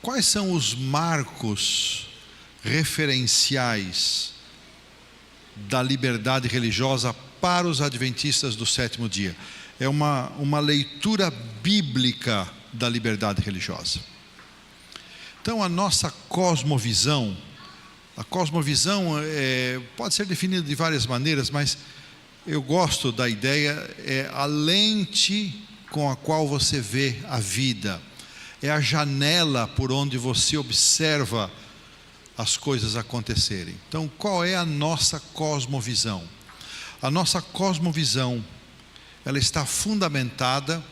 quais são os marcos referenciais da liberdade religiosa para os adventistas do sétimo dia? É uma leitura bíblica da liberdade religiosa. Então, a nossa cosmovisão, pode ser definida de várias maneiras, mas eu gosto da ideia, é a lente com a qual você vê a vida, é a janela por onde você observa as coisas acontecerem. Então, qual é a nossa cosmovisão? A nossa cosmovisão, ela está fundamentada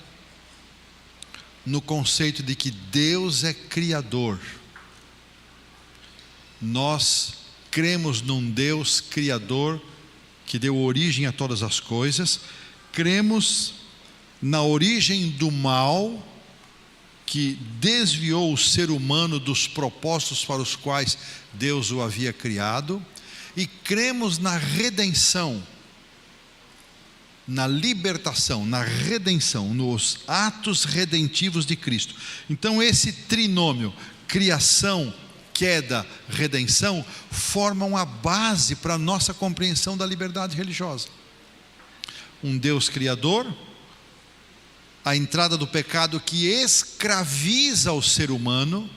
no conceito de que Deus é criador. Nós cremos num Deus criador que deu origem a todas as coisas, cremos na origem do mal que desviou o ser humano dos propósitos para os quais Deus o havia criado, e cremos na redenção, na libertação, na redenção, nos atos redentivos de Cristo. Então esse trinômio, criação, queda, redenção, formam a base para a nossa compreensão da liberdade religiosa. Um Deus criador, a entrada do pecado que escraviza o ser humano,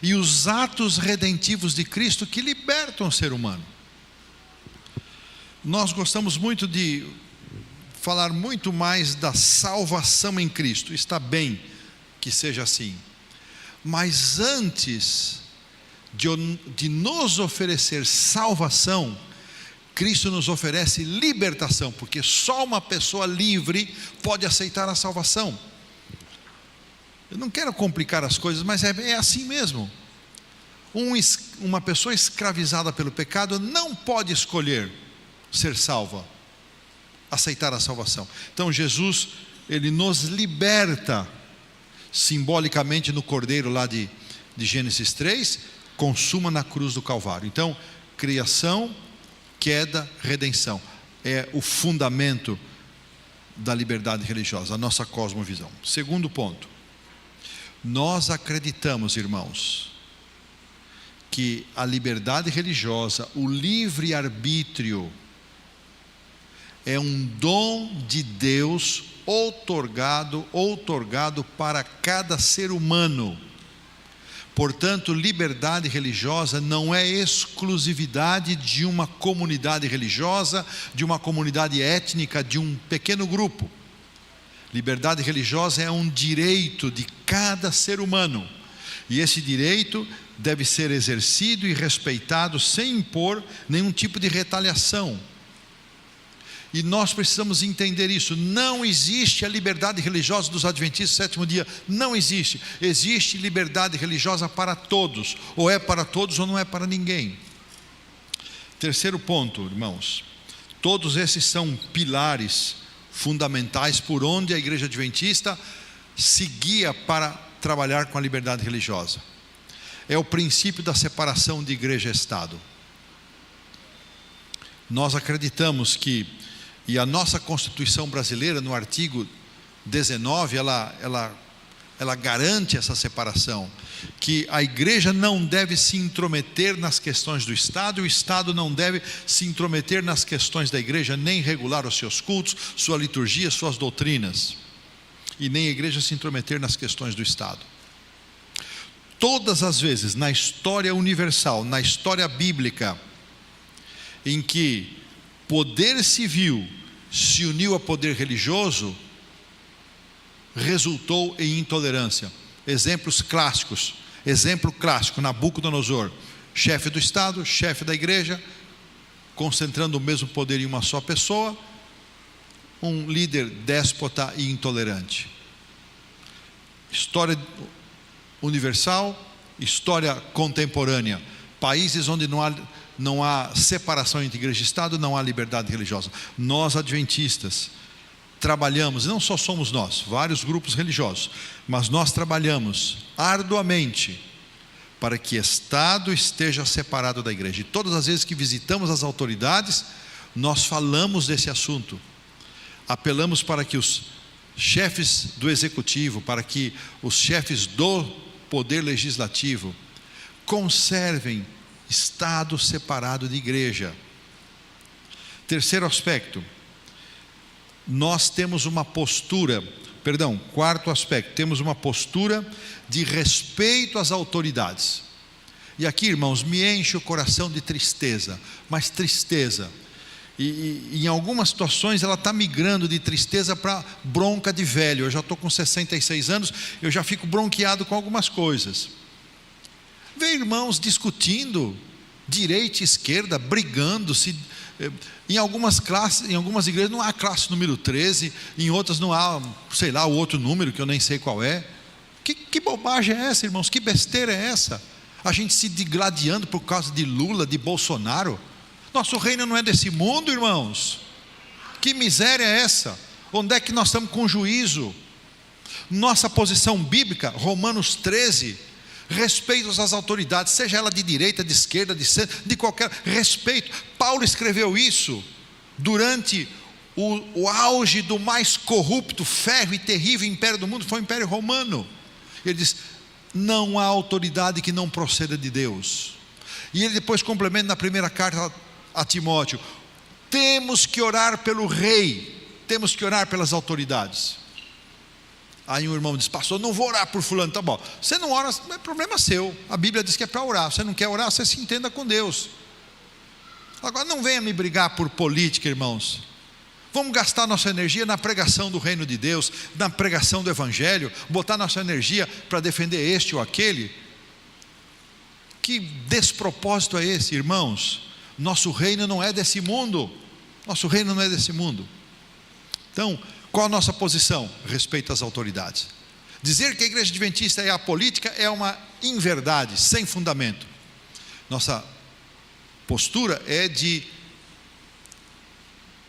e os atos redentivos de Cristo que libertam o ser humano. Nós gostamos muito de falar muito mais da salvação em Cristo. Está bem que seja assim, mas antes de nos oferecer salvação, Cristo nos oferece libertação, porque só uma pessoa livre pode aceitar a salvação. Eu não quero complicar as coisas, mas é assim mesmo. Uma pessoa escravizada pelo pecado não pode escolher ser salva, aceitar a salvação. Então Jesus, ele nos liberta simbolicamente no cordeiro lá de Gênesis 3, consuma na cruz do Calvário. Então, criação, queda, redenção é o fundamento da liberdade religiosa, a nossa cosmovisão. Segundo ponto, nós acreditamos, irmãos, que a liberdade religiosa, o livre-arbítrio, é um dom de Deus outorgado para cada ser humano. Portanto, liberdade religiosa não é exclusividade de uma comunidade religiosa, de uma comunidade étnica, de um pequeno grupo. Liberdade religiosa é um direito de cada ser humano, e esse direito deve ser exercido e respeitado sem impor nenhum tipo de retaliação. E nós precisamos entender isso. Não existe a liberdade religiosa dos adventistas do sétimo dia. Não existe. Existe liberdade religiosa para todos. Ou é para todos ou não é para ninguém. Terceiro ponto, irmãos. Todos esses são pilares fundamentais por onde a igreja adventista se guia para trabalhar com a liberdade religiosa. É o princípio da separação de igreja e Estado. Nós acreditamos que, e a nossa Constituição brasileira, no artigo 19, ela garante essa separação, que a igreja não deve se intrometer nas questões do Estado, e o Estado não deve se intrometer nas questões da igreja, nem regular os seus cultos, sua liturgia, suas doutrinas, e nem a igreja se intrometer nas questões do Estado. Todas as vezes na história universal, na história bíblica, em que poder civil se uniu a poder religioso, resultou em intolerância. Exemplos clássicos. Exemplo clássico: Nabucodonosor, chefe do Estado, chefe da igreja, concentrando o mesmo poder em uma só pessoa, um líder déspota e intolerante. História universal, história contemporânea. Países onde não há separação entre igreja e Estado, não há liberdade religiosa. Nós adventistas trabalhamos, não só somos nós, vários grupos religiosos, mas nós trabalhamos arduamente para que Estado esteja separado da igreja. E todas as vezes que visitamos as autoridades, nós falamos desse assunto, apelamos para que os chefes do executivo, para que os chefes poder legislativo, conservem Estado separado de igreja. Terceiro aspecto, nós temos uma postura, quarto aspecto, temos uma postura de respeito às autoridades. E aqui, irmãos, me enche o coração de tristeza, mas tristeza. E em algumas situações ela está migrando de tristeza para bronca de velho. Eu já estou com 66 anos, eu já fico bronqueado com algumas coisas. Ver irmãos discutindo, direita e esquerda, brigando, em algumas classes, em algumas igrejas não há classe número 13, em outras não há, sei lá, o outro número que eu nem sei qual é. Que bobagem é essa, irmãos? Que besteira é essa? A gente se digladiando por causa de Lula, de Bolsonaro. Nosso reino não é desse mundo, irmãos. Que miséria é essa? Onde é que nós estamos com juízo? Nossa posição bíblica, Romanos 13, respeito às autoridades, seja ela de direita, de esquerda, de centro, de qualquer respeito. Paulo escreveu isso durante o auge do mais corrupto, férreo e terrível império do mundo, foi o Império Romano. Ele diz: não há autoridade que não proceda de Deus. E ele depois complementa na primeira carta a Timóteo: temos que orar pelo rei, temos que orar pelas autoridades. Aí um irmão diz: pastor, não vou orar por fulano. Tá bom, você não ora, é problema seu, a Bíblia diz que é para orar. Você não quer orar, você se entenda com Deus. Agora não venha me brigar por política, irmãos. Vamos gastar nossa energia na pregação do reino de Deus, na pregação do evangelho, botar nossa energia para defender este ou aquele. Que despropósito é esse, irmãos? Nosso reino não é desse mundo. Nosso reino não é desse mundo. Então, qual a nossa posição? Respeito às autoridades. Dizer que a igreja adventista é apolítica é uma inverdade, sem fundamento. Nossa postura é de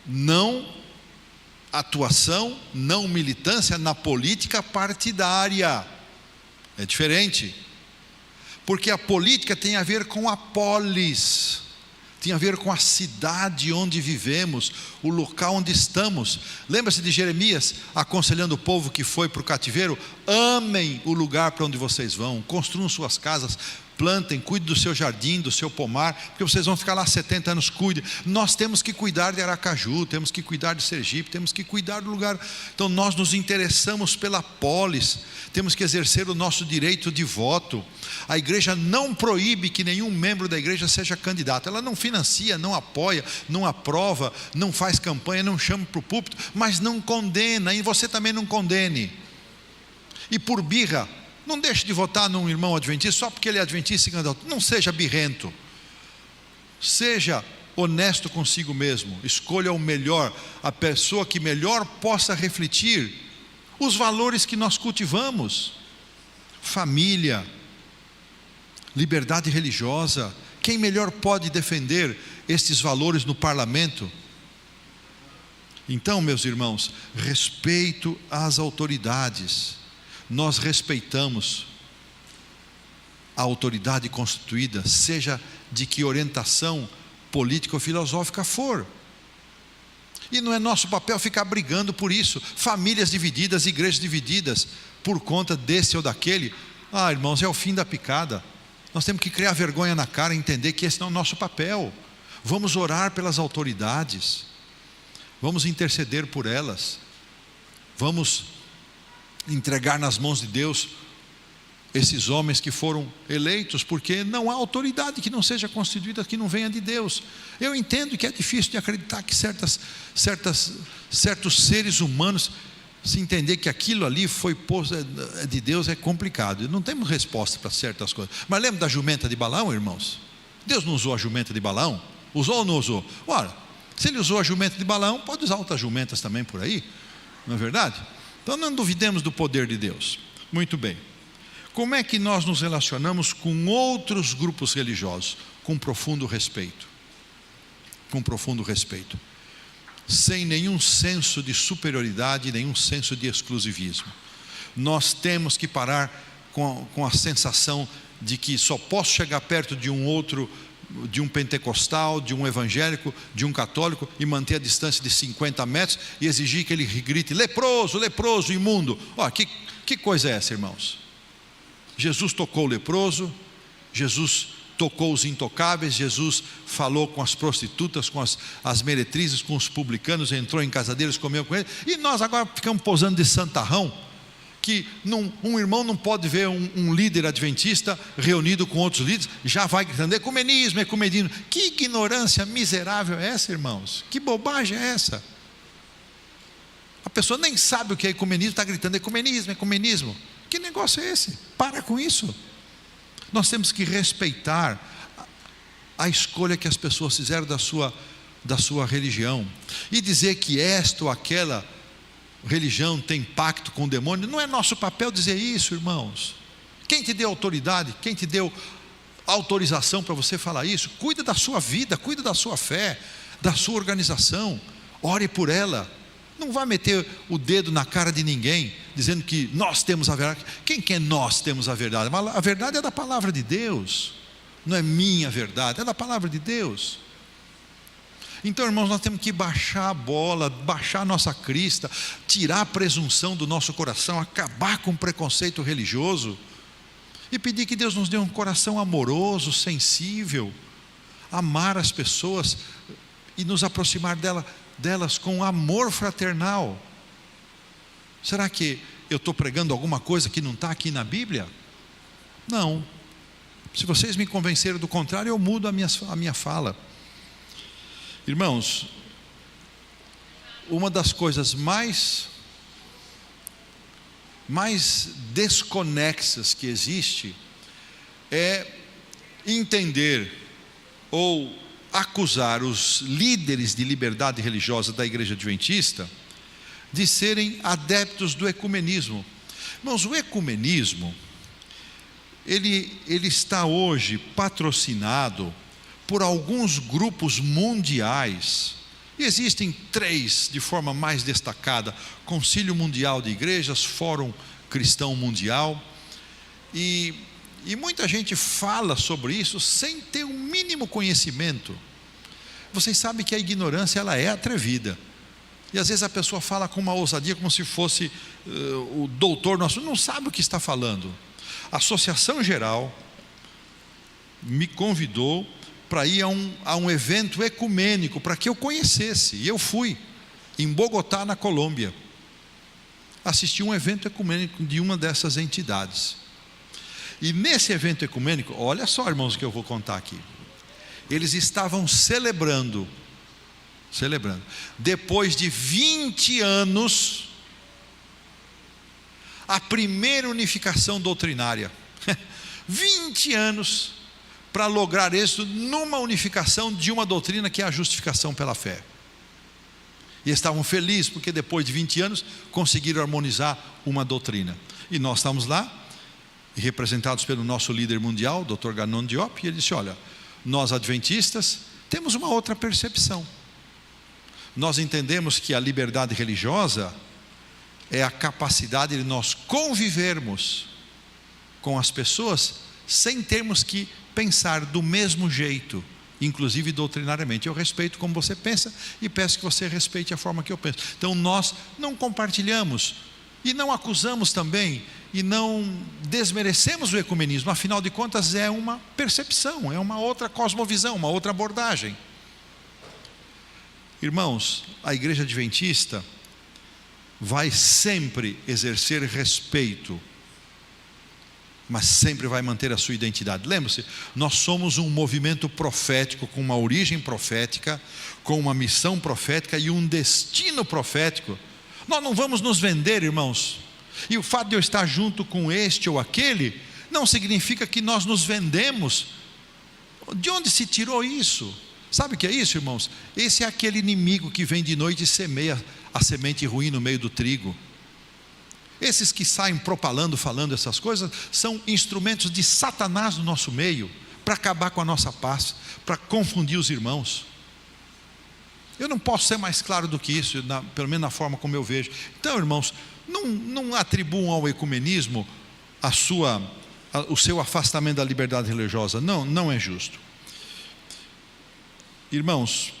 não atuação, não militância na política partidária. É diferente. Porque a política tem a ver com a polis, tem a ver com a cidade onde vivemos, o local onde estamos. Lembra-se de Jeremias aconselhando o povo que foi para o cativeiro: amem o lugar para onde vocês vão, construam suas casas, plantem, cuidem do seu jardim, do seu pomar, porque vocês vão ficar lá 70 anos, cuidem. Nós temos que cuidar de Aracaju, temos que cuidar de Sergipe, temos que cuidar do lugar. Então nós nos interessamos pela polis, temos que exercer o nosso direito de voto. A igreja não proíbe que nenhum membro da igreja seja candidato, ela não financia, não apoia, não aprova, não faz campanha, não chama para o púlpito, mas não condena, e você também não condene. E por birra, não deixe de votar num irmão adventista só porque ele é adventista e candidato. Não seja birrento, seja honesto consigo mesmo, escolha o melhor, a pessoa que melhor possa refletir os valores que nós cultivamos: família, liberdade religiosa. Quem melhor pode defender estes valores no parlamento? Então, meus irmãos, respeito às autoridades. Nós respeitamos a autoridade constituída, seja de que orientação política ou filosófica for. E não é nosso papel ficar brigando por isso. Famílias divididas, igrejas divididas por conta desse ou daquele. Irmãos, é o fim da picada. Nós temos que criar vergonha na cara e entender que esse não é o nosso papel. Vamos orar pelas autoridades, vamos interceder por elas, vamos entregar nas mãos de Deus esses homens que foram eleitos, porque não há autoridade que não seja constituída, que não venha de Deus. Eu entendo que é difícil de acreditar que certos seres humanos, se entender que aquilo ali foi posto de Deus, é complicado. Não temos resposta para certas coisas. Mas lembra da jumenta de Balaão, irmãos? Deus não usou a jumenta de Balaão? Usou ou não usou? Ora, se ele usou a jumenta de Balaão, pode usar outras jumentas também por aí, não é verdade? Então não duvidemos do poder de Deus. Muito bem. Como é que nós nos relacionamos com outros grupos religiosos? Com profundo respeito. Com profundo respeito. Sem nenhum senso de superioridade, nenhum senso de exclusivismo. Nós temos que parar com a sensação de que só posso chegar perto de um outro, de um pentecostal, de um evangélico, de um católico, e manter a distância de 50 metros e exigir que ele grite: leproso, leproso, imundo. Que coisa é essa, irmãos? Jesus tocou o leproso, Jesus tocou os intocáveis, Jesus falou com as prostitutas, com as meretrizes, com os publicanos, entrou em casa deles, comeu com eles, e nós agora ficamos posando de santarrão, que um irmão não pode ver um líder adventista reunido com outros líderes, já vai gritando, ecumenismo, ecumenismo. Que ignorância miserável é essa, irmãos? Que bobagem é essa? A pessoa nem sabe o que é ecumenismo, está gritando ecumenismo, ecumenismo. Que negócio é esse? Para com isso. Nós temos que respeitar a escolha que as pessoas fizeram da sua religião, e dizer que esta ou aquela religião tem pacto com o demônio, não é nosso papel dizer isso, irmãos. Quem te deu autoridade, quem te deu autorização para você falar isso? Cuida da sua vida, cuida da sua fé, da sua organização, ore por ela. Não vai meter o dedo na cara de ninguém, dizendo que nós temos a verdade. Quem que é nós temos a verdade? A verdade é da palavra de Deus, não é minha verdade, é da palavra de Deus. Então, irmãos, nós temos que baixar a bola, baixar a nossa crista, tirar a presunção do nosso coração, acabar com o preconceito religioso, e pedir que Deus nos dê um coração amoroso, sensível, amar as pessoas e nos aproximar delas com amor fraternal. Será que eu estou pregando alguma coisa que não está aqui na Bíblia? Não. Se vocês me convenceram do contrário, eu mudo a minha fala. Irmãos, uma das coisas mais desconexas que existe é entender ou acusar os líderes de liberdade religiosa da Igreja Adventista de serem adeptos do ecumenismo. Irmãos, o ecumenismo, ele está hoje patrocinado por alguns grupos mundiais, e existem 3 de forma mais destacada: Concílio Mundial de Igrejas, Fórum Cristão Mundial, e muita gente fala sobre isso sem ter o mínimo conhecimento. Vocês sabem que a ignorância, ela é atrevida, e às vezes a pessoa fala com uma ousadia como se fosse o doutor nosso, não sabe o que está falando. A Associação Geral me convidou para ir a um evento ecumênico, para que eu conhecesse, e eu fui, em Bogotá, na Colômbia, assisti um evento ecumênico de uma dessas entidades. E nesse evento ecumênico, olha só, irmãos, o que eu vou contar aqui. Eles estavam celebrando, depois de 20 anos, a primeira unificação doutrinária. 20 anos para lograr isso numa unificação de uma doutrina que é a justificação pela fé. E estavam felizes porque depois de 20 anos conseguiram harmonizar uma doutrina. E nós estamos lá, representados pelo nosso líder mundial, Dr. Gannon Diop, e ele disse: olha, nós adventistas temos uma outra percepção. Nós entendemos que a liberdade religiosa é a capacidade de nós convivermos com as pessoas sem termos que pensar do mesmo jeito, inclusive doutrinariamente. Eu respeito como você pensa e peço que você respeite a forma que eu penso. Então nós não compartilhamos e não acusamos também e não desmerecemos o ecumenismo. Afinal de contas, é uma percepção, é uma outra cosmovisão, uma outra abordagem. Irmãos, a Igreja Adventista vai sempre exercer respeito, mas sempre vai manter a sua identidade. Lembre-se, nós somos um movimento profético, com uma origem profética, com uma missão profética e um destino profético. Nós não vamos nos vender, irmãos, e o fato de eu estar junto com este ou aquele não significa que nós nos vendemos. De onde se tirou isso? Sabe o que é isso, irmãos? Esse é aquele inimigo que vem de noite e semeia a semente ruim no meio do trigo. Esses que saem propalando, falando essas coisas, são instrumentos de Satanás no nosso meio, para acabar com a nossa paz, para confundir os irmãos. Eu não posso ser mais claro do que isso, pelo menos na forma como eu vejo. Então, irmãos, não atribuam ao ecumenismo o seu afastamento da liberdade religiosa. Não é justo. Irmãos,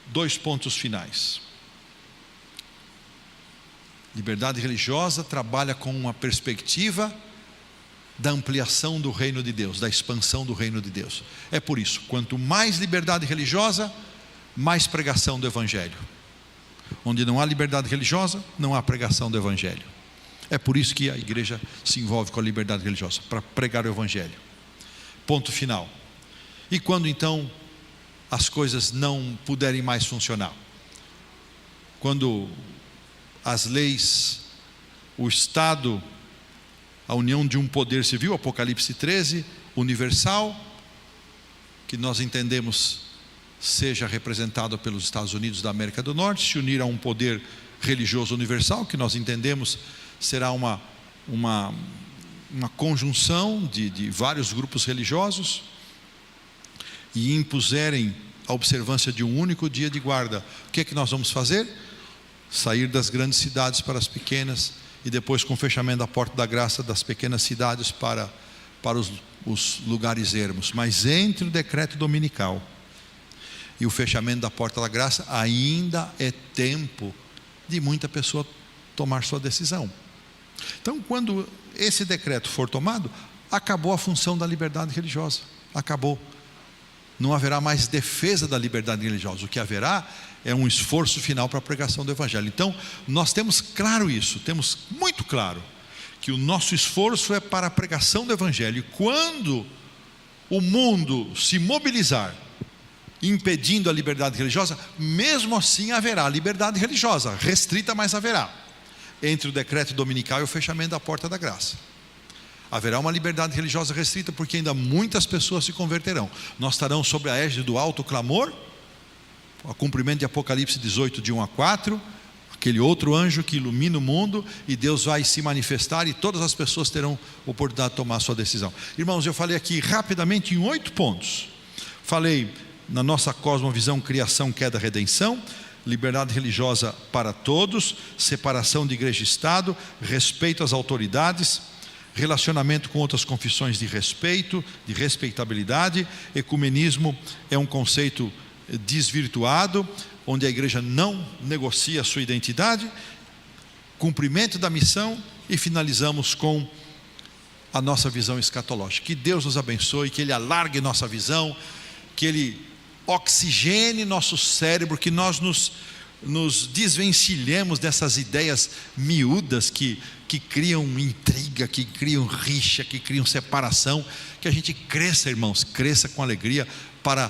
2 pontos finais. Liberdade religiosa trabalha com uma perspectiva da ampliação do reino de Deus, da expansão do reino de Deus. É por isso, quanto mais liberdade religiosa, mais pregação do Evangelho. Onde não há liberdade religiosa, não há pregação do Evangelho. É por isso que a igreja se envolve com a liberdade religiosa, para pregar o Evangelho. Ponto final. E quando então as coisas não puderem mais funcionar? Quando as leis, o Estado, a união de um poder civil, Apocalipse 13, universal, que nós entendemos seja representado pelos Estados Unidos da América do Norte, se unir a um poder religioso universal, que nós entendemos será uma conjunção de vários grupos religiosos, e impuserem a observância de um único dia de guarda. O que é que nós vamos fazer? Sair das grandes cidades para as pequenas, e depois, com o fechamento da porta da graça, das pequenas cidades para os lugares ermos. Mas entre o decreto dominical e o fechamento da porta da graça, ainda é tempo de muita pessoa tomar sua decisão. Então, quando esse decreto for tomado, acabou a função da liberdade religiosa. Acabou. Não haverá mais defesa da liberdade religiosa. O que haverá é um esforço final para a pregação do Evangelho. Então, nós temos claro isso, temos muito claro, que o nosso esforço é para a pregação do Evangelho. E quando o mundo se mobilizar, impedindo a liberdade religiosa, mesmo assim haverá liberdade religiosa, restrita, mas haverá, entre o decreto dominical e o fechamento da porta da graça. Haverá uma liberdade religiosa restrita, porque ainda muitas pessoas se converterão. Nós estaremos sobre a égide do alto clamor, o cumprimento de Apocalipse 18, de 1 a 4, aquele outro anjo que ilumina o mundo, e Deus vai se manifestar, e todas as pessoas terão oportunidade de tomar a sua decisão. Irmãos, eu falei aqui rapidamente em 8 pontos. Falei na nossa cosmovisão: criação, queda, redenção, liberdade religiosa para todos, separação de igreja e Estado, respeito às autoridades, relacionamento com outras confissões de respeito, de respeitabilidade. Ecumenismo é um conceito desvirtuado, onde a igreja não negocia a sua identidade. Cumprimento da missão, e finalizamos com a nossa visão escatológica. Que Deus nos abençoe, que Ele alargue nossa visão, que Ele oxigene nosso cérebro, que nós nos desvencilhemos dessas ideias miúdas que criam intriga, que criam rixa, que criam separação. Que a gente cresça, irmãos, cresça com alegria para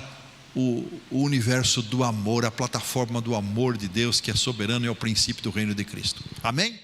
o universo do amor, a plataforma do amor de Deus, que é soberano e é o princípio do reino de Cristo. Amém?